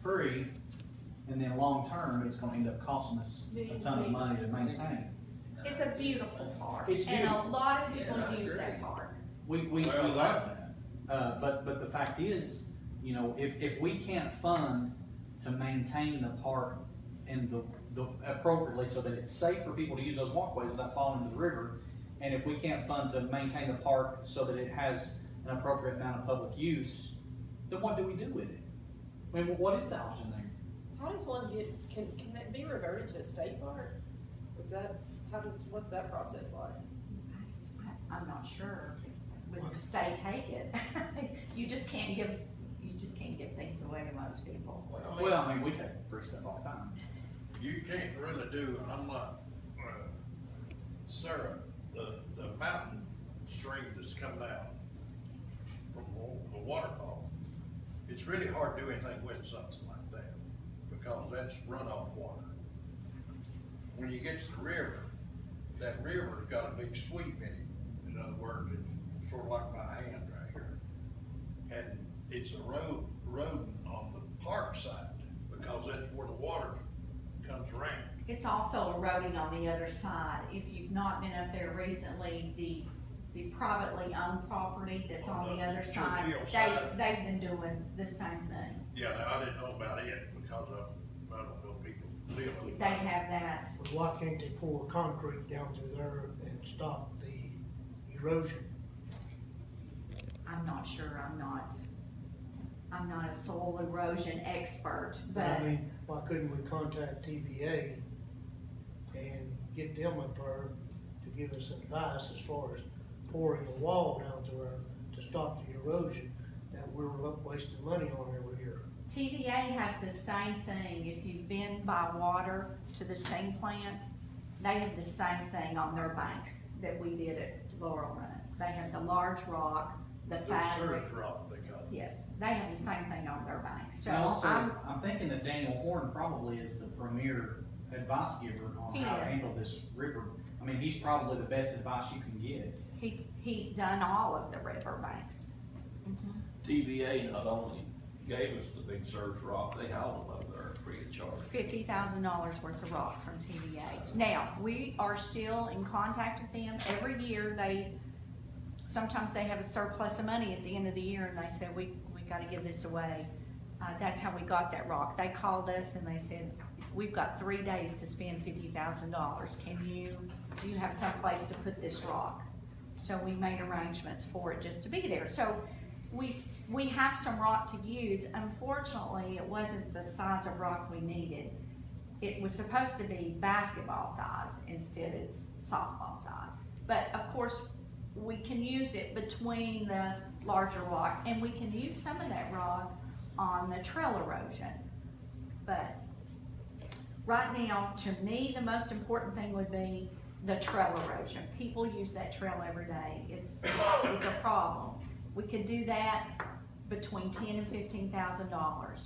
free, and then long-term, it's gonna end up costing us a ton of money to maintain. It's a beautiful park, It's and beautiful. a lot of people Yeah, I use agree. that park. We Well, love that. But the fact is, you know, if we can't fund to maintain the park and the appropriately so that it's safe for people to use those walkways without falling into the river, and if we can't fund to maintain the park so that it has an appropriate amount of public use, then what do we do with it? I mean, what is the option there? How does one can that be reverted to a state park? Is that, what's that process like? I'm not sure. Would the state take it? You just can't give things away to most people. Well, I mean, we take free stuff all the time. You can't really do, I'm not, Sarah, the mountain stream that's coming out from the waterfall, it's really hard to do anything with something like that, because that's runoff water. When you get to the river, that river's got a big sweep in it. In other words, it's sort of like my hand right here. And it's eroding on the park side, because that's where the water comes around. It's also eroding on the other side. If you've not been up there recently, the privately owned property that's on the other side, Churchill side. they've been doing the same thing. Yeah, now, I didn't know about it, because I don't know people live on it. They have that. Why can't they pour concrete down through there and stop the erosion? I'm not sure, I'm not a soil erosion expert, but I mean, why couldn't we contact TVA and get them up there to give us advice as far as pouring a wall down through there to stop the erosion that we're wasting money on every year? TVA has the same thing. If you've been by water to the steam plant, they have the same thing on their banks that we did at Laurel Run. They have the large rock, the It's fabric. surge rock, they call it. Yes, they have the same thing on their banks. So And also, I'm, I'm thinking that Daniel Horn probably is the premier advice giver on He how to is. handle this river. I mean, he's probably the best advice you can get. he's done all of the river banks. TVA not only gave us the big surge rock, they hauled them over there free of charge. $50,000 worth of rock from TVA. Now, we are still in contact with them. Every year, sometimes they have a surplus of money at the end of the year, and they say, we you gotta give this away. That's how we got that rock. They called us and they said, we've got 3 days to spend $50,000. Do you have some place to put this rock? So we made arrangements for it just to be there. So we have some rock to use. Unfortunately, it wasn't the size of rock we needed. It was supposed to be basketball size, instead it's softball size. But of course, we can use it between the larger rock, and we can use some of that rock on the trail erosion. But right now, to me, the most important thing would be the trail erosion. People use that trail every day. It's a problem. We could do that between $10,000 and $15,000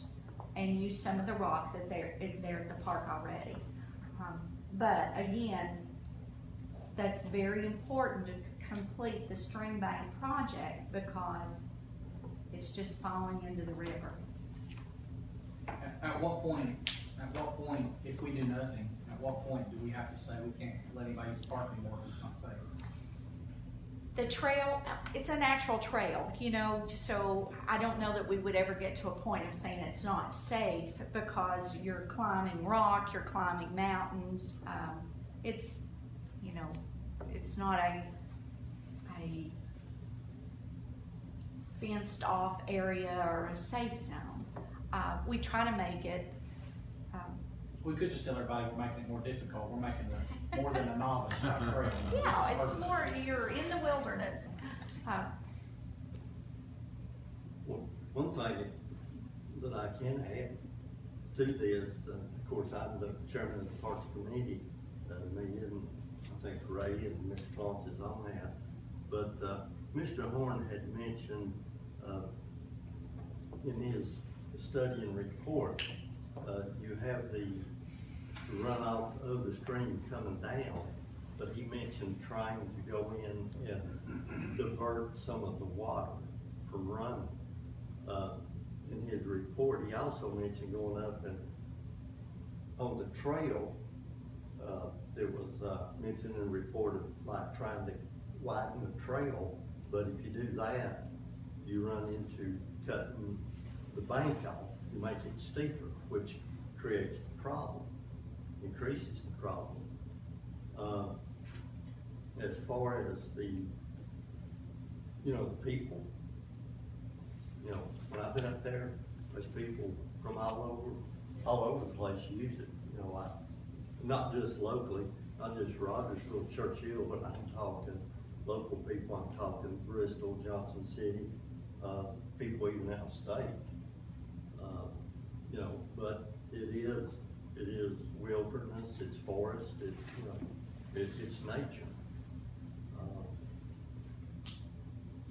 and use some of the rock that is there at the park already. But again, that's very important to complete the stream bank project because it's just falling into the river. At what point, if we do nothing, at what point do we have to say we can't let anybody use the park anymore if it's not safe? The trail, it's a natural trail, you know, so I don't know that we would ever get to a point of saying it's not safe because you're climbing rock, you're climbing mountains. It's, you know, it's not a fenced off area or a safe zone. We try to make it. We could just tell everybody we're making it more difficult. We're making it more than a novice type trail. Yeah, it's more, you're in the wilderness. Well, one thing that I can add to this, of course, I'm the chairman of the Parks Committee, me and I think Ray and Mr. Clark is on that. But Mr. Horn had mentioned in his study and report, you have the runoff of the stream coming down, but he mentioned trying to go in and divert some of the water from running. In his report, he also mentioned going up and on the trail, there was mentioned in the report of like trying to widen the trail, but if you do that, you run into cutting the bank off, you make it steeper, which creates the problem, increases the problem. As far as the, you know, the people, you know, when I've been up there, there's people from all over the place use it, you know, like, not just locally, not just Rogersville, Churchill, but I'm talking local people, I'm talking Bristol, Johnson City, people even out of state. You know, but it is wilderness, it's forest, it's, you know, it's nature.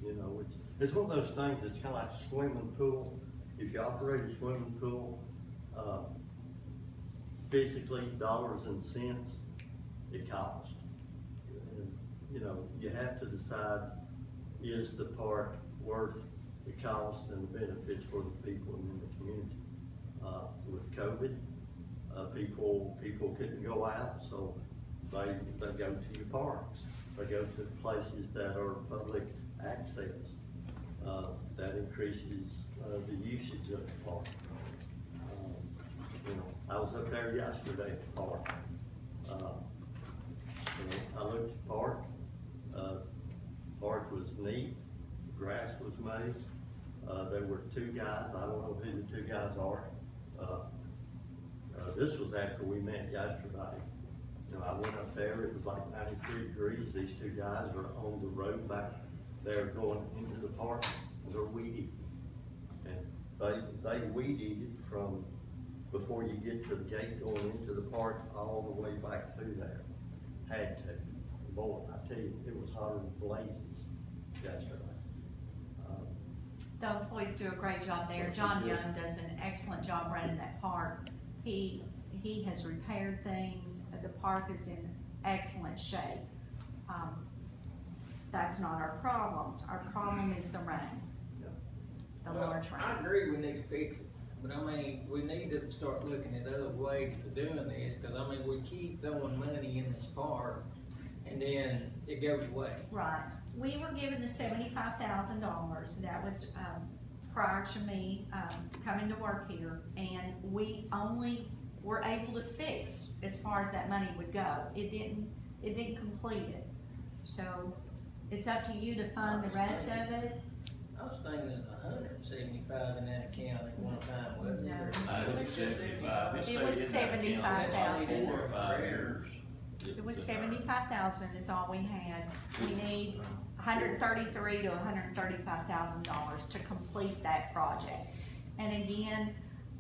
You know, it's one of those things that's kind of like a swimming pool. If you operate a swimming pool, physically, dollars and cents, it costs. And, you know, you have to decide, is the park worth the cost and the benefits for the people in the community? With COVID, people couldn't go out, so they go to your parks. They go to places that are public access. That increases the usage of the park. You know, I was up there yesterday at the park. You know, I looked at the park. Park was neat. The grass was made. There were 2 guys. I don't know who the 2 guys are. This was after we met yesterday. You know, I went up there. It was like 93 degrees. These 2 guys are on the road back there going into the park. They're weed eating, and they weed eated from before you get to the gate going into the park all the way back through there. Had to. Boy, I tell you, it was hotter than blazes yesterday. The employees do a great job there. John Young does an excellent job running that park. He has repaired things. The park is in excellent shape. That's not our problems. Our problem is the rain. The large rain. I agree we need to fix it, but I mean, we need to start looking at other ways of doing this, cause I mean, we keep throwing money in this park and then it goes away. Right. We were given the $75,000. That was prior to me, coming to work here, and we only were able to fix as far as that money would go. It didn't complete it. So, it's up to you to fund the rest of it. I was thinking it was 175 in that account at one time, wasn't No. it? I think it's 75. It stayed was in that account 75,000. 4 or 5 years. It was 75,000 is all we had. We need $133,000 to $135,000 to complete that project. And again,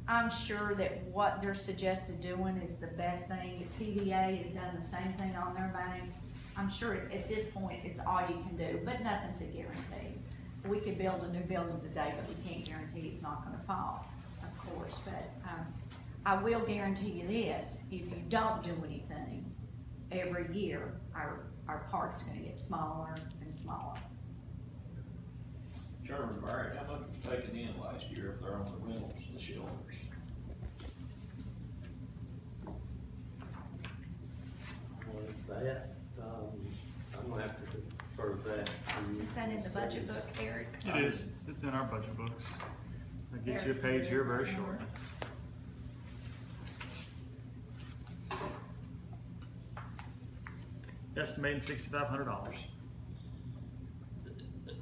I'm sure that what they're suggested doing is the best thing. The TVA has done the same thing on their bank. I'm sure at this point, it's all you can do, but nothing's a guarantee. We could build a new building today, but we can't guarantee it's not gonna fall, of course. But I will guarantee you this, if you don't do anything, every year, our park's gonna get smaller and smaller. Chairman Barry, how much was taken in last year if they're on the rentals, the shelters? Well, that, I'm gonna have to defer that to. Is that in the budget book, Eric? It is, it's in our budget books. I'll get you a page here very short. Estimating $6,500.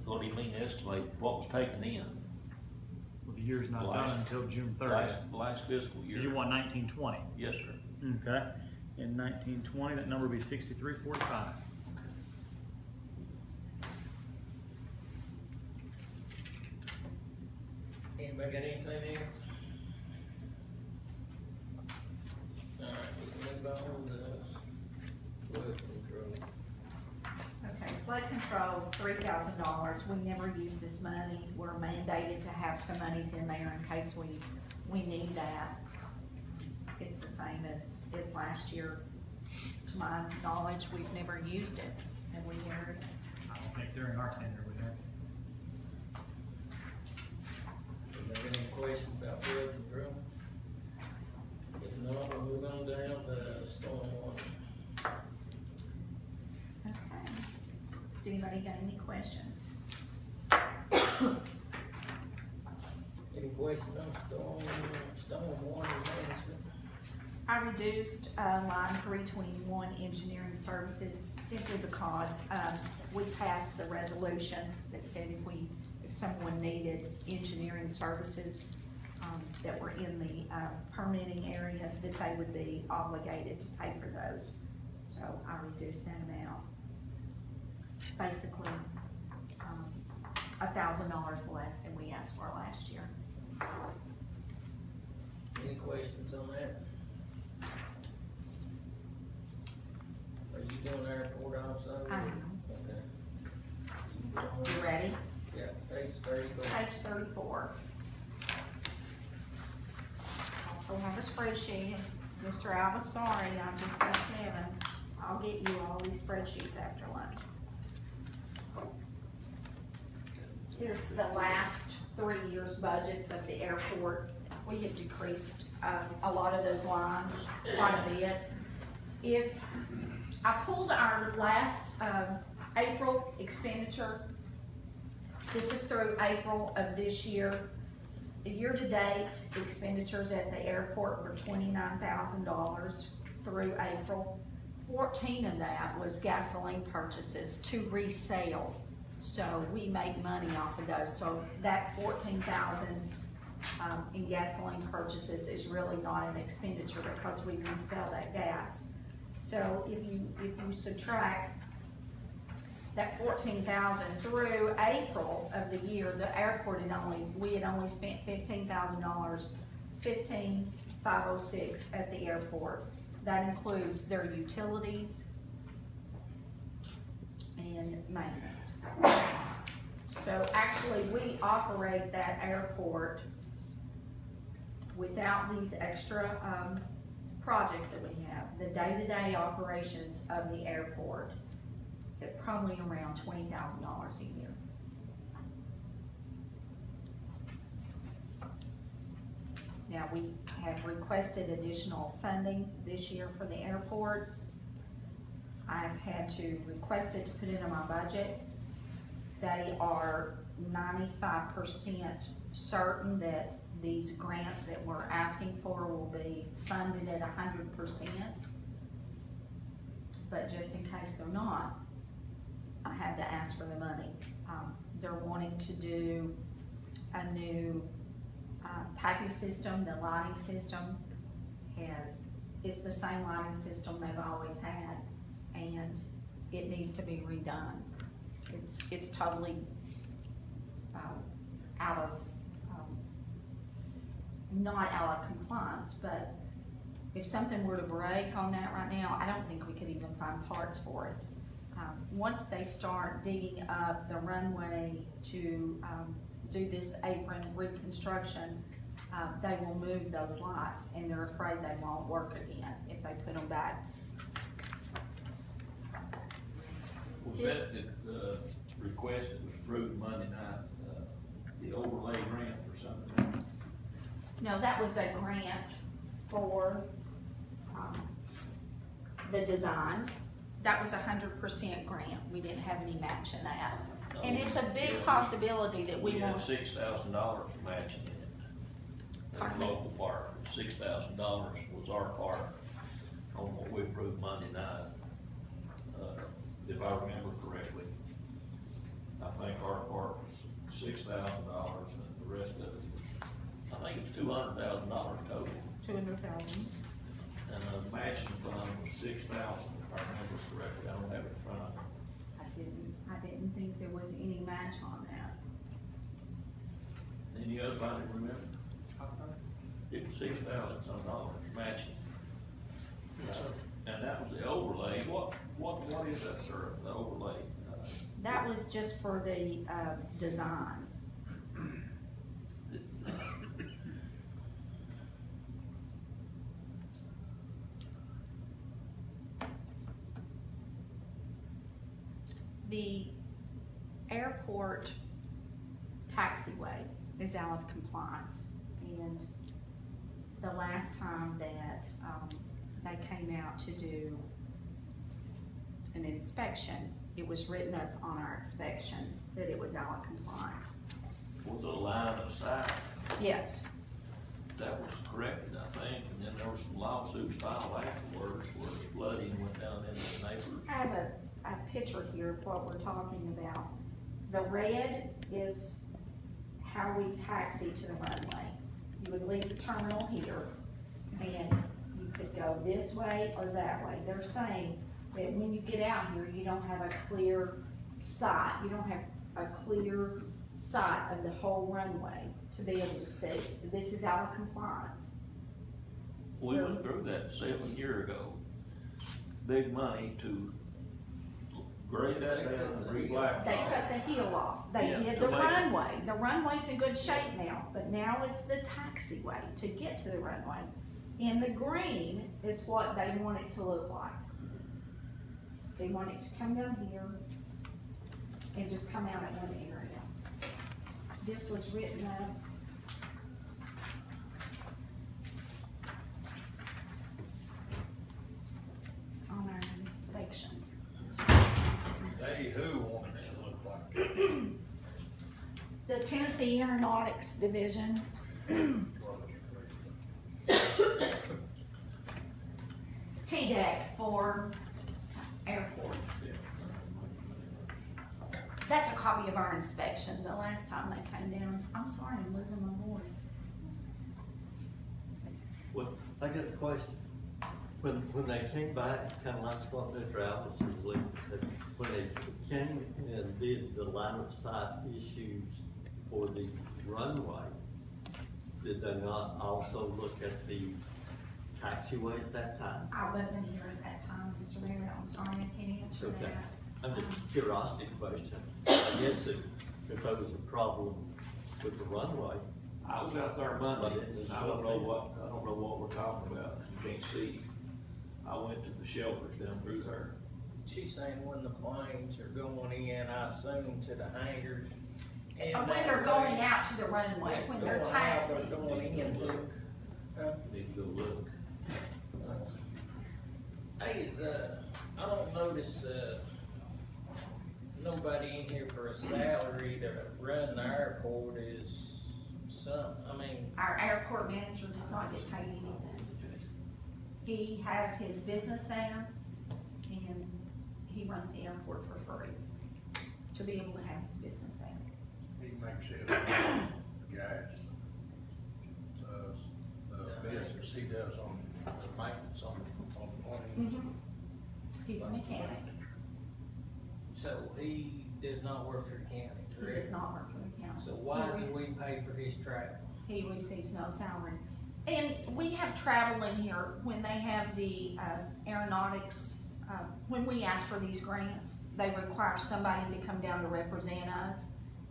What do you mean estimate what was taken in? Well, the year's not done Last- until June 30th. Last fiscal year? You want 1920? Yes, sir. Okay. In 1920, that number would be 6345. Anybody got anything else? Alright, we can move on to flood control. Okay, flood control, $3,000. We never use this money. We're mandated to have some monies in there in case we need that. It's the same as last year. To my knowledge, we've never used it, and we never, I don't think during our tenure we have. Anybody got any questions about flood control? If not, we'll move on down to stormwater. okay. Has anybody got any questions? Any questions on stormwater management? I reduced, line 321 engineering services simply because, we passed the resolution that said if someone needed engineering services, that were in the, permitting area, that they would be obligated to pay for those. So I reduced that amount. Basically, $1,000 less than we asked for last year. Any questions on that? Are you doing airport also? I am. Okay. You ready? Yeah, page 34. Page 34. Also have a spreadsheet. Mr. Alva's sorry, I just don't have him. I'll get you all these spreadsheets after lunch. Here's the last 3 years' budgets of the airport. We have decreased a lot of those lines quite a bit. If I pulled our last April expenditure, this is through April of this year. The year-to-date expenditures at the airport were $29,000 through April. 14 of that was gasoline purchases to resale. So we make money off of those. So that 14,000 in gasoline purchases is really not an expenditure because we resell that gas. So if you subtract that 14,000 through April of the year, the airport we had only spent $15,000, $15,506 at the airport. That includes their utilities and maintenance. So actually, we operate that airport without these extra projects that we have. The day-to-day operations of the airport at probably around $20,000 a year. Now, we have requested additional funding this year for the airport. I've had to request it to put it in my budget. They are 95% certain that these grants that we're asking for will be funded at 100%. But just in case they're not, I had to ask for the money. They're wanting to do a new piping system. The lighting system it's the same lighting system they've always had, and it needs to be redone. It's totally out of, not out of compliance, but if something were to break on that right now, I don't think we could even find parts for it. Once they start digging up the runway to do this apron reconstruction, they will move those lights, and they're afraid they won't work again if they put them back. Was that the request that was approved Monday night, the overlay grant or something? No, that was a grant for the design. That was 100% grant. We didn't have any match in that. And it's a big possibility that we had won't. $6,000 matching in it. And the local part, $6,000 was our part on what we approved Monday night. If I remember correctly, I think our part was $6,000 and the rest of it was, I think it was $200,000 total. 200,000. And the matching fund was $6,000, if I remember correctly. I don't have it in front of me. I didn't think there was any match on that. Any other body remember? It was $6,000 some matching. And that was the overlay. What is that, sir, the overlay? That was just for the design. The airport taxiway is out of compliance, and the last time that they came out to do an inspection, it was written up on our inspection that it was out of compliance. For the line of sight, Yes, that was corrected, I think, and then there was some lawsuits filed afterwards where the flooding went down into the neighbors. I have a picture here of what we're talking about. The red is how we taxi to the runway. You would leave the terminal here, and you could go this way or that way. They're saying that when you get out here, you don't have a clear sight. You don't have a clear sight of the whole runway to be able to see. This is out of compliance. We went through that 7 years ago. Big money to grade that down and re-blacktop. They cut the heel off. They Yeah, did to the make it- runway. The runway's in good shape now, but now it's the taxiway to get to the runway. And the green is what they want it to look like. They want it to come down here and just come out at one area. This was written up. On our inspection. They who wanted it to look like The Tennessee Aeronautics Division. TDEC for airports. That's a copy of our inspection, the last time they came down. I'm sorry, I'm losing my voice. Well, I got a question. When they came back, kind of like what Mr. Alvis was alluding to, when they came and did the line of sight issues for the runway, did they not also look at the taxiway at that time? I wasn't here at that time, Mr. Mayor, I'm sorry, I can't answer Okay. that. I'm just a curiosity question. I guess if there was a problem with the runway, I was out there Monday, and I don't know what we're talking about, you can't see. I went to the shelters down through there. She's saying when the planes are going in, I assume to the hangars. and Or when that they're way- going out to the runway, when they're Going out or taxiing. Going in, look. You need to go look. Hey, I don't notice, nobody in here for a salary to run the airport is something, I mean, Our airport manager does not get paid anything. He has his business there, and he runs the airport for free, to be able to have his business there. He makes it, gas, the business he does on the maintenance on his. He's a mechanic, so he does not work for the county, he correct? does not work for the county. So why do we pay for his travel? He receives no salary. And we have travel in here when they have the aeronautics, when we ask for these grants, they require somebody to come down to represent us.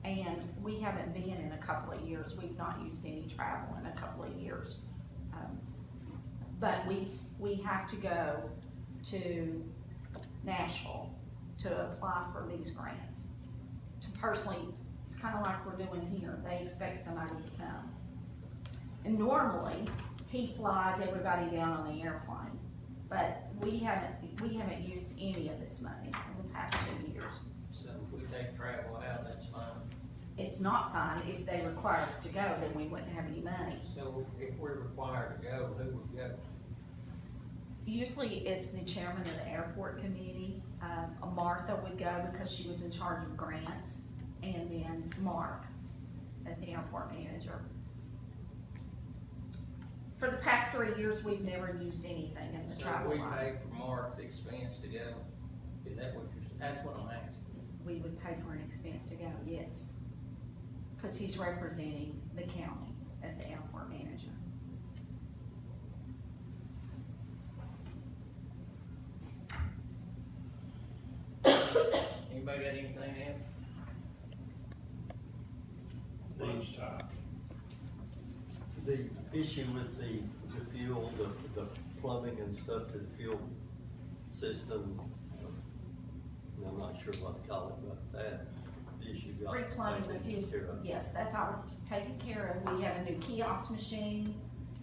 And we haven't been in a couple of years. We've not used any travel in a couple of years. But we have to go to Nashville to apply for these grants. To personally, it's kind of like we're doing here. They expect somebody to come. And normally, he flies everybody down on the airplane, but we haven't used any of this money in the past 2 years. So if we take travel out, that's fine. It's not fine. If they require us to go, then we wouldn't have any money. So if we're required to go, who would go? Usually, it's the chairman of the airport committee. Martha would go because she was in charge of grants, and then Mark as the airport manager. For the past 3 years, we've never used anything in the So travel we line. pay for Mark's expense to go? Is that what that's what I'm asking? We would pay for an expense to go, yes. Cause he's representing the county as the airport manager. Anybody got anything else? Lunchtime. The issue with the fuel, the plumbing and stuff to the fuel system, I'm not sure what to call it, but that issue got Replumbing the taken fuse, care of. yes, that's all taken care of. We have a new kiosk machine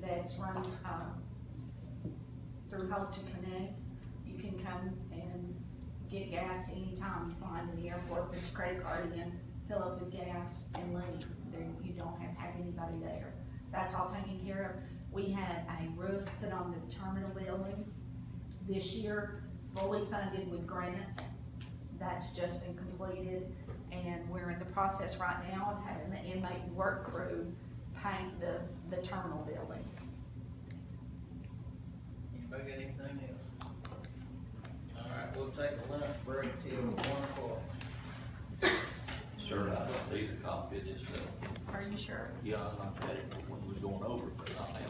that's run, through Host to Connect. You can come and get gas anytime you fly into the airport, put your credit card in, fill up with gas and leave. There, you don't have to have anybody there. That's all taken care of. We had a roof put on the terminal building this year, fully funded with grants. That's just been completed, and we're in the process right now of having the inmate work crew paint the terminal building. Anybody got anything else? All right, we'll take a lunch break till 1 o'clock. Sir, I don't need a copy of this bill. Are you sure? Yeah, I had it when we was going over, it, but I